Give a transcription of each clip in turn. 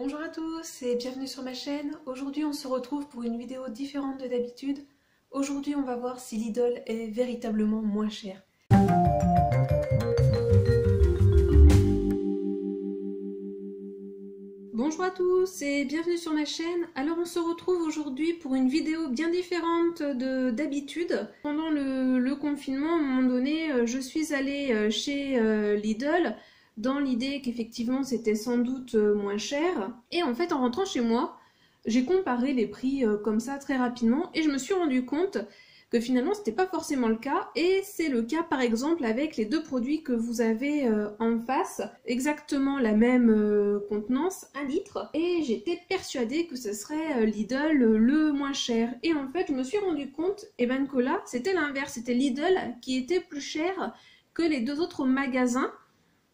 Bonjour à tous et bienvenue sur ma chaîne. Aujourd'hui on se retrouve pour une vidéo différente de d'habitude. Aujourd'hui on va voir si Lidl est véritablement moins cher. Bonjour à tous et bienvenue sur ma chaîne. Alors on se retrouve aujourd'hui pour une vidéo bien différente de d'habitude. Pendant le confinement, à un moment donné, je suis allée chez Lidl dans l'idée qu'effectivement c'était sans doute moins cher. Et en fait en rentrant chez moi, j'ai comparé les prix comme ça très rapidement et je me suis rendu compte que finalement c'était pas forcément le cas, et c'est le cas par exemple avec les deux produits que vous avez en face, exactement la même contenance, 1 litre, et j'étais persuadée que ce serait Lidl le moins cher, et en fait je me suis rendu compte que là c'était l'inverse, c'était Lidl qui était plus cher que les deux autres magasins.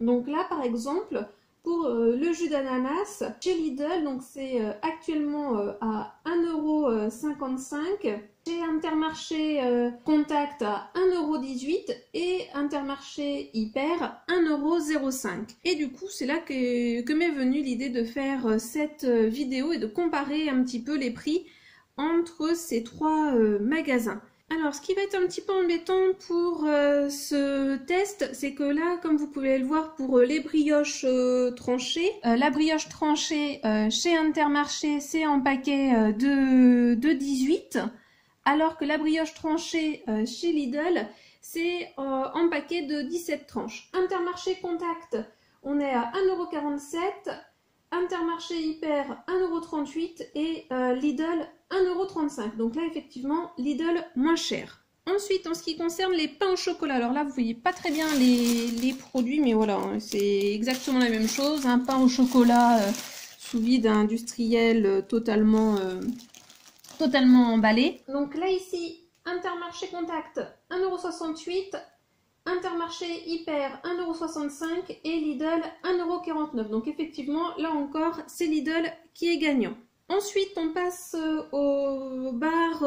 Donc là par exemple pour le jus d'ananas chez Lidl, donc c'est actuellement à 1,55 €. Chez Intermarché Contact à 1,18 € et Intermarché Hyper 1,05 €. Et du coup c'est là que m'est venue l'idée de faire cette vidéo et de comparer un petit peu les prix entre ces trois magasins. Alors, ce qui va être un petit peu embêtant pour ce test, c'est que là, comme vous pouvez le voir pour les brioches tranchées, la brioche tranchée chez Intermarché, c'est en paquet de 18, alors que la brioche tranchée chez Lidl, c'est en paquet de 17 tranches. Intermarché Contact, on est à 1,47 €. Intermarché Hyper 1,38 € et Lidl 1,35 €. Donc là effectivement Lidl moins cher. Ensuite en ce qui concerne les pains au chocolat, alors là vous voyez pas très bien les produits, mais voilà, hein, c'est exactement la même chose. Un pain au chocolat sous vide industriel totalement emballé. Donc là ici Intermarché Contact 1,68 €. Intermarché Hyper 1,65 € et Lidl 1,49 €. Donc effectivement, là encore, c'est Lidl qui est gagnant. Ensuite, on passe au bar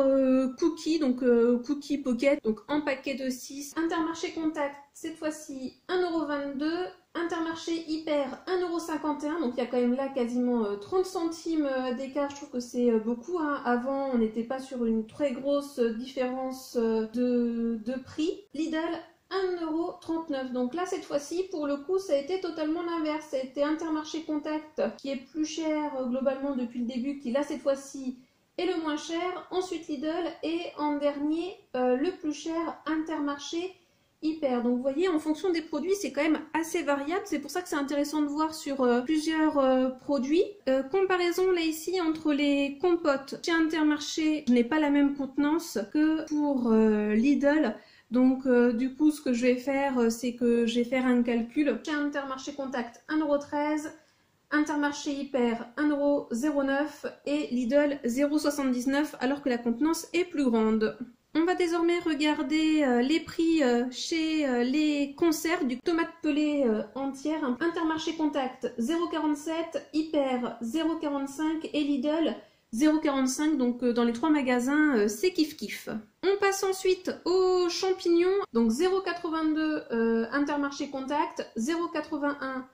Cookie, donc Cookie Pocket, donc en paquet de 6. Intermarché Contact, cette fois-ci 1,22 €. Intermarché Hyper 1,51 €, donc il y a quand même là quasiment 30 centimes d'écart. Je trouve que c'est beaucoup, hein. Avant, on n'était pas sur une très grosse différence de prix. Lidl 1,39 €. Donc là cette fois-ci pour le coup ça a été totalement l'inverse, ça a été Intermarché Contact qui est plus cher globalement depuis le début, qui là cette fois-ci est le moins cher, ensuite Lidl et en dernier le plus cher Intermarché Hyper. Donc vous voyez, en fonction des produits c'est quand même assez variable, c'est pour ça que c'est intéressant de voir sur plusieurs produits. Comparaison là ici entre les compotes chez Intermarché, je n'ai pas la même contenance que pour Lidl. Donc du coup ce que je vais faire c'est que je vais faire un calcul. Chez Intermarché Contact 1,13 €, Intermarché Hyper 1,09 € et Lidl 0,79 € alors que la contenance est plus grande. On va désormais regarder les prix chez les conserves du tomate pelée entière. Intermarché Contact 0,47 €, Hyper 0,45 € et Lidl 0,45 €, donc dans les trois magasins c'est kiff kiff. On passe ensuite aux champignons, donc 0,82 Intermarché Contact, 0,81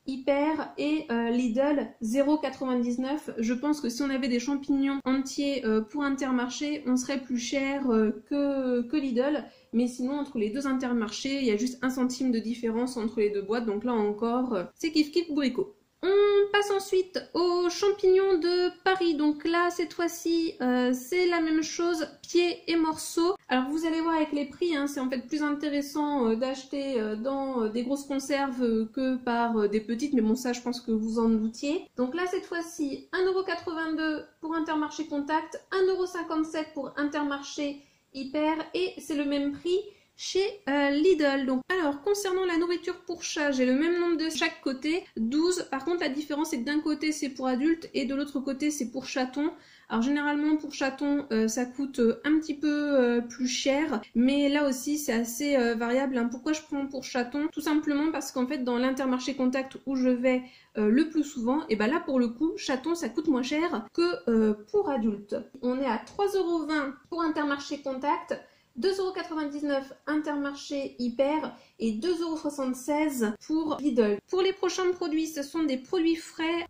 Hyper et Lidl 0,99 €. Je pense que si on avait des champignons entiers pour Intermarché, on serait plus cher que Lidl. Mais sinon, entre les deux Intermarchés, il y a juste 1 centime de différence entre les deux boîtes. Donc là encore, c'est kiff kiff bourricot. On passe ensuite aux champignons de Paris. Donc là, cette fois-ci, c'est la même chose, pieds et morceaux. Alors vous allez voir avec les prix, hein, c'est en fait plus intéressant d'acheter dans des grosses conserves que par des petites. Mais bon, ça, je pense que vous en doutiez. Donc là, cette fois-ci, 1,82 € pour Intermarché Contact, 1,57 € pour Intermarché Hyper. Et c'est le même prix chez Lidl. Donc, alors concernant la nourriture pour chat, j'ai le même nombre de chaque côté, 12. Par contre la différence c'est que d'un côté c'est pour adultes et de l'autre côté c'est pour chatons. Alors généralement pour chatons ça coûte un petit peu plus cher, mais là aussi c'est assez variable, hein. Pourquoi je prends pour chatons? Tout simplement parce qu'en fait dans l'Intermarché Contact où je vais le plus souvent, et ben là pour le coup chaton ça coûte moins cher que pour adultes. On est à 3,20 € pour Intermarché Contact, 2,99 € Intermarché Hyper et 2,76 € pour Lidl. Pour les prochains produits, ce sont des produits frais.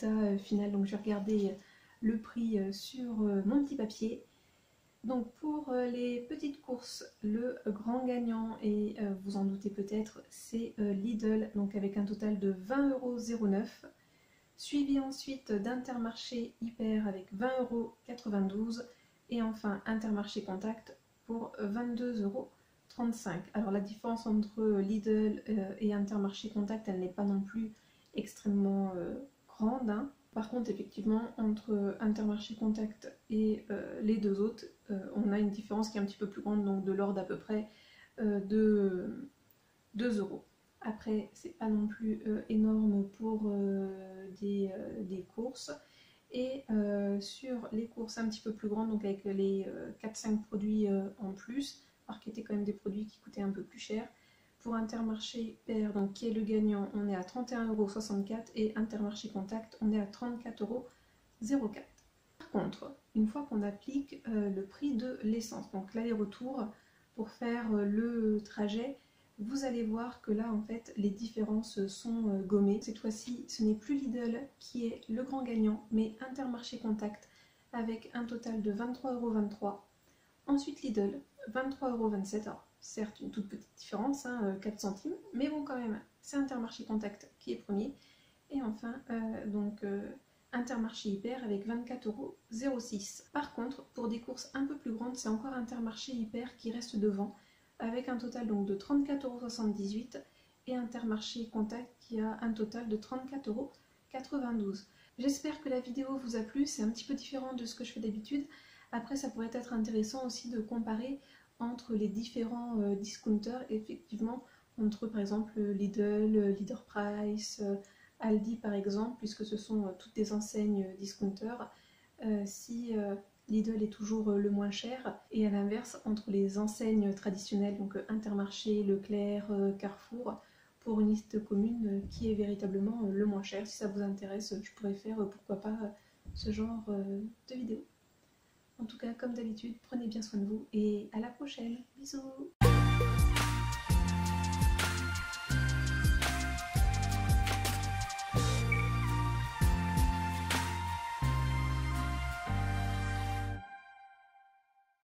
résultat final. Donc je vais regarder le prix sur mon petit papier. Donc pour les petites courses, le grand gagnant, et vous en doutez peut-être, c'est Lidl, donc avec un total de 20,09 €, suivi ensuite d'Intermarché Hyper avec 20,92 €, et enfin Intermarché Contact pour 22,35 €. Alors la différence entre Lidl et Intermarché Contact, elle n'est pas non plus extrêmement grande, hein. Par contre, effectivement, entre Intermarché Contact et les deux autres, on a une différence qui est un petit peu plus grande, donc de l'ordre à peu près de 2 €. Après, c'est pas non plus énorme pour des courses. Et sur les courses un petit peu plus grandes, donc avec les 4-5 produits en plus, alors qui étaient quand même des produits qui coûtaient un peu plus cher, pour Intermarché Hyper, donc qui est le gagnant, on est à 31,64 € et Intermarché Contact, on est à 34,04 €. Par contre, une fois qu'on applique le prix de l'essence, donc l'aller-retour pour faire le trajet, vous allez voir que là en fait les différences sont gommées. Cette fois-ci, ce n'est plus Lidl qui est le grand gagnant, mais Intermarché Contact avec un total de 23,23 €. Ensuite Lidl, 23,27 €. Alors, certes, une toute petite différence, hein, 4 centimes, mais bon, quand même, c'est Intermarché Contact qui est premier. Et enfin, Intermarché Hyper avec 24,06 €. Par contre, pour des courses un peu plus grandes, c'est encore Intermarché Hyper qui reste devant, avec un total donc de 34,78 € et Intermarché Contact qui a un total de 34,92 €. J'espère que la vidéo vous a plu, c'est un petit peu différent de ce que je fais d'habitude. Après, ça pourrait être intéressant aussi de comparer entre les différents discounters, effectivement, entre par exemple Lidl, Leader Price, Aldi par exemple, puisque ce sont toutes des enseignes discounters, si Lidl est toujours le moins cher, et à l'inverse entre les enseignes traditionnelles, donc Intermarché, Leclerc, Carrefour, pour une liste commune qui est véritablement le moins cher. Si ça vous intéresse, je pourrais faire pourquoi pas ce genre de vidéo. En tout cas, comme d'habitude, prenez bien soin de vous et à la prochaine. Bisous!